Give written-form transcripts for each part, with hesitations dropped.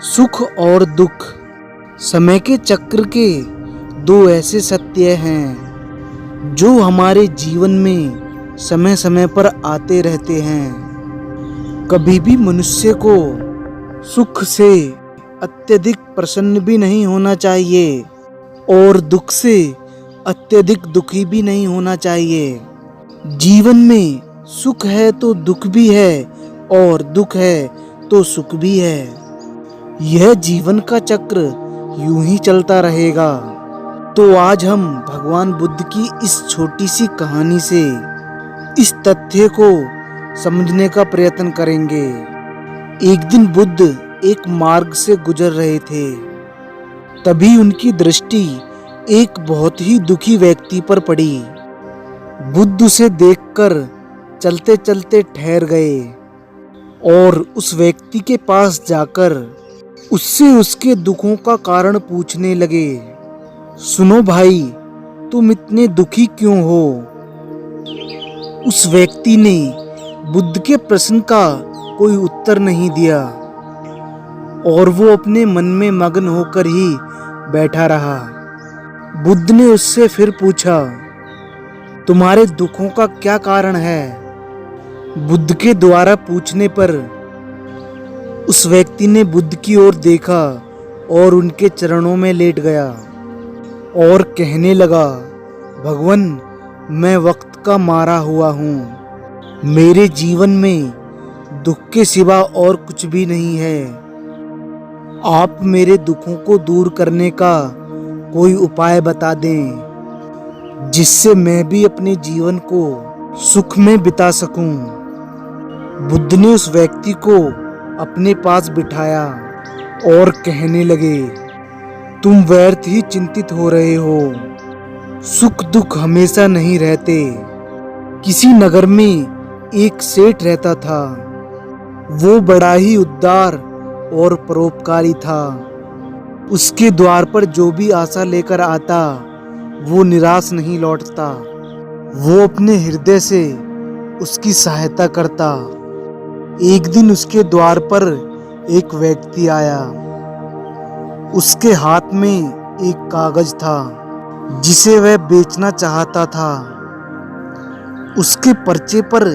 सुख और दुख समय के चक्र के दो ऐसे सत्य हैं जो हमारे जीवन में समय समय पर आते रहते हैं। कभी भी मनुष्य को सुख से अत्यधिक प्रसन्न भी नहीं होना चाहिए और दुख से अत्यधिक दुखी भी नहीं होना चाहिए। जीवन में सुख है तो दुख भी है और दुख है तो सुख भी है। यह जीवन का चक्र यूं ही चलता रहेगा। तो आज हम भगवान बुद्ध की इस छोटी सी कहानी से इस तथ्य को समझने का प्रयत्न करेंगे। एक दिन बुद्ध एक मार्ग से गुजर रहे थे। तभी उनकी दृष्टि एक बहुत ही दुखी व्यक्ति पर पड़ी। बुद्ध उसे देखकर चलते चलते ठहर गए और उस व्यक्ति के पास जाकर उससे उसके दुखों का कारण पूछने लगे। सुनो भाई, तुम इतने दुखी क्यों हो? उस व्यक्ति ने बुद्ध के प्रश्न का कोई उत्तर नहीं दिया और वो अपने मन में मग्न होकर ही बैठा रहा। बुद्ध ने उससे फिर पूछा, तुम्हारे दुखों का क्या कारण है? बुद्ध के द्वारा पूछने पर उस व्यक्ति ने बुद्ध की ओर देखा और उनके चरणों में लेट गया और कहने लगा, भगवान, मैं वक्त का मारा हुआ हूँ। मेरे जीवन में दुख के सिवा और कुछ भी नहीं है। आप मेरे दुखों को दूर करने का कोई उपाय बता दें जिससे मैं भी अपने जीवन को सुख में बिता सकूं। बुद्ध ने उस व्यक्ति को अपने पास बिठाया और कहने लगे, तुम व्यर्थ ही चिंतित हो रहे हो। सुख दुख हमेशा नहीं रहते। किसी नगर में एक सेठ रहता था। वो बड़ा ही उदार और परोपकारी था। उसके द्वार पर जो भी आशा लेकर आता वो निराश नहीं लौटता। वो अपने हृदय से उसकी सहायता करता। एक दिन उसके द्वार पर एक व्यक्ति आया। उसके हाथ में एक कागज था जिसे वह बेचना चाहता था। उसके पर्चे पर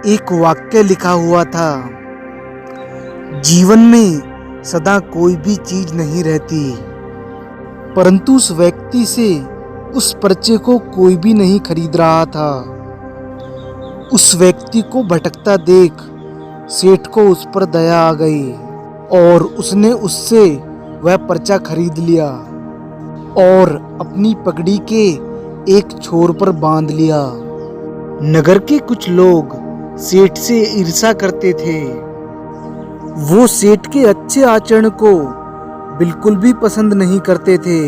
एक वाक्य लिखा हुआ था, जीवन में सदा कोई भी चीज नहीं रहती। परंतु उस व्यक्ति से उस पर्चे को कोई भी नहीं खरीद रहा था। उस व्यक्ति को भटकता देख सेठ को उस पर दया आ गई और उसने उससे वह पर्चा खरीद लिया और अपनी पगड़ी के एक छोर पर बांध लिया। नगर के कुछ लोग सेठ से ईर्ष्या करते थे। वो सेठ के अच्छे आचरण को बिल्कुल भी पसंद नहीं करते थे।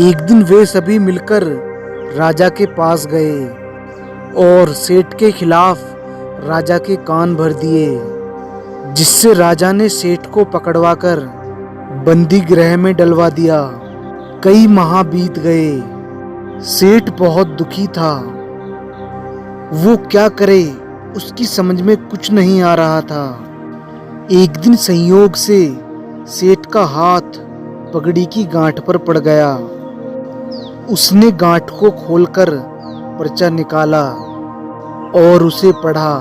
एक दिन वे सभी मिलकर राजा के पास गए और सेठ के खिलाफ राजा के कान भर दिए, जिससे राजा ने सेठ को पकड़वाकर बंदी गृह में डलवा दिया। कई माह बीत गए। सेठ बहुत दुखी था। वो क्या करे उसकी समझ में कुछ नहीं आ रहा था। एक दिन संयोग से सेठ का हाथ पगड़ी की गांठ पर पड़ गया। उसने गांठ को खोलकर पर्चा निकाला और उसे पढ़ा।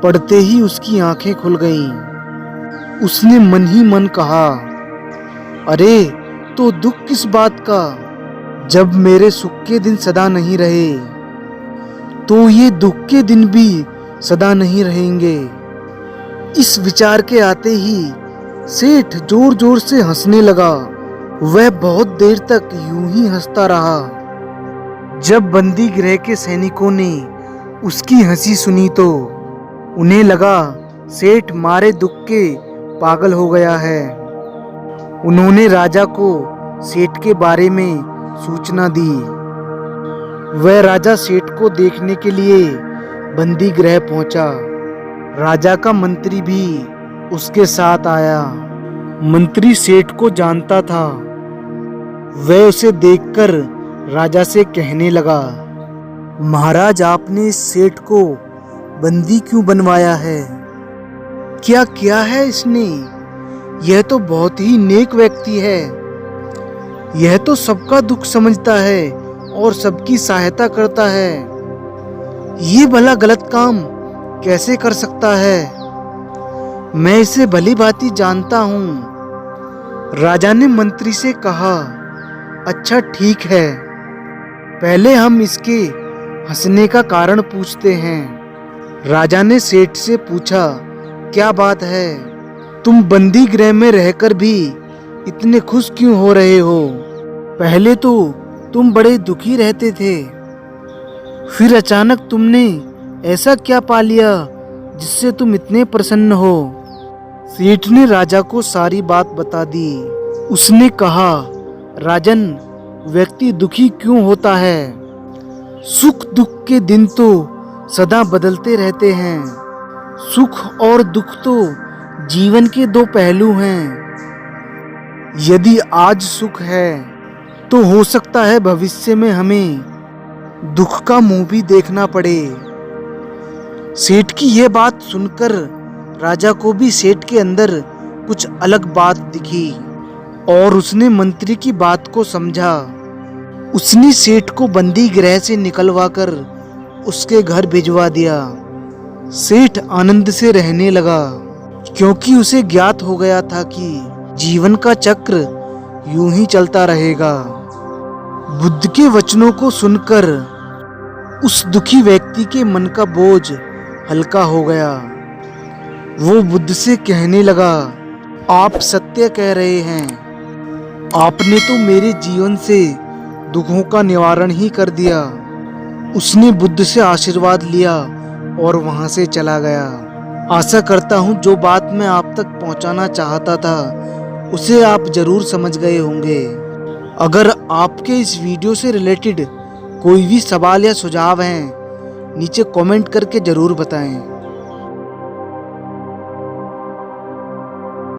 पढ़ते ही उसकी आंखें खुल गईं। उसने मन ही मन कहा, अरे तो दुख किस बात का? जब मेरे सुख के दिन सदा नहीं रहे तो ये दुख के दिन भी सदा नहीं रहेंगे। इस विचार के आते ही सेठ जोर जोर से हंसने लगा। वह बहुत देर तक यूं ही हंसता रहा। जब बंदी गृह के सैनिकों ने उसकी हंसी सुनी तो उन्हें लगा सेठ मारे दुख के पागल हो गया है। उन्होंने राजा को सेठ के बारे में सूचना दी। वह राजा सेठ को देखने के लिए बंदी गृह पहुंचा। राजा का मंत्री भी उसके साथ आया। मंत्री सेठ को जानता था। वह उसे देखकर राजा से कहने लगा, महाराज, आपने इस सेठ को बंदी क्यों बनवाया है? क्या किया है इसने यह तो बहुत ही नेक व्यक्ति है। यह तो सबका दुख समझता है और सबकी सहायता करता है। ये भला गलत काम कैसे कर सकता है? मैं इसे भली भांति जानता हूँ। राजा ने मंत्री से कहा, अच्छा ठीक है, पहले हम इसके हंसने का कारण पूछते हैं। राजा ने सेठ से पूछा, क्या बात है? तुम बंदी गृह में रहकर भी इतने खुश क्यों हो रहे हो? पहले तो तुम बड़े दुखी रहते थे, फिर अचानक तुमने ऐसा क्या पा लिया जिससे तुम इतने प्रसन्न हो? सेठ ने राजा को सारी बात बता दी। उसने कहा, राजन, व्यक्ति दुखी क्यों होता है? सुख दुख के दिन तो सदा बदलते रहते हैं। सुख और दुख तो जीवन के दो पहलू हैं। यदि आज सुख है तो हो सकता है भविष्य में हमें दुख का मुंह भी देखना पड़े। सेठ की यह बात सुनकर राजा को भी सेठ के अंदर कुछ अलग बात दिखी और उसने मंत्री की बात को समझा। उसने सेठ को बंदी गृह से निकलवाकर उसके घर भिजवा दिया। सेठ आनंद से रहने लगा, क्योंकि उसे ज्ञात हो गया था कि जीवन का चक्र यूं ही चलता रहेगा। बुद्ध के वचनों को सुनकर उस दुखी व्यक्ति के मन का बोझ हल्का हो गया। वो बुद्ध से कहने लगा, आप सत्य कह रहे हैं। आपने तो मेरे जीवन से दुखों का निवारण ही कर दिया। उसने बुद्ध से आशीर्वाद लिया और वहां से चला गया। आशा करता हूँ जो बात मैं आप तक पहुंचाना चाहता था उसे आप जरूर समझ गए होंगे। अगर आपके इस वीडियो से रिलेटेड कोई भी सवाल या सुझाव हैं, नीचे कमेंट करके जरूर बताएं।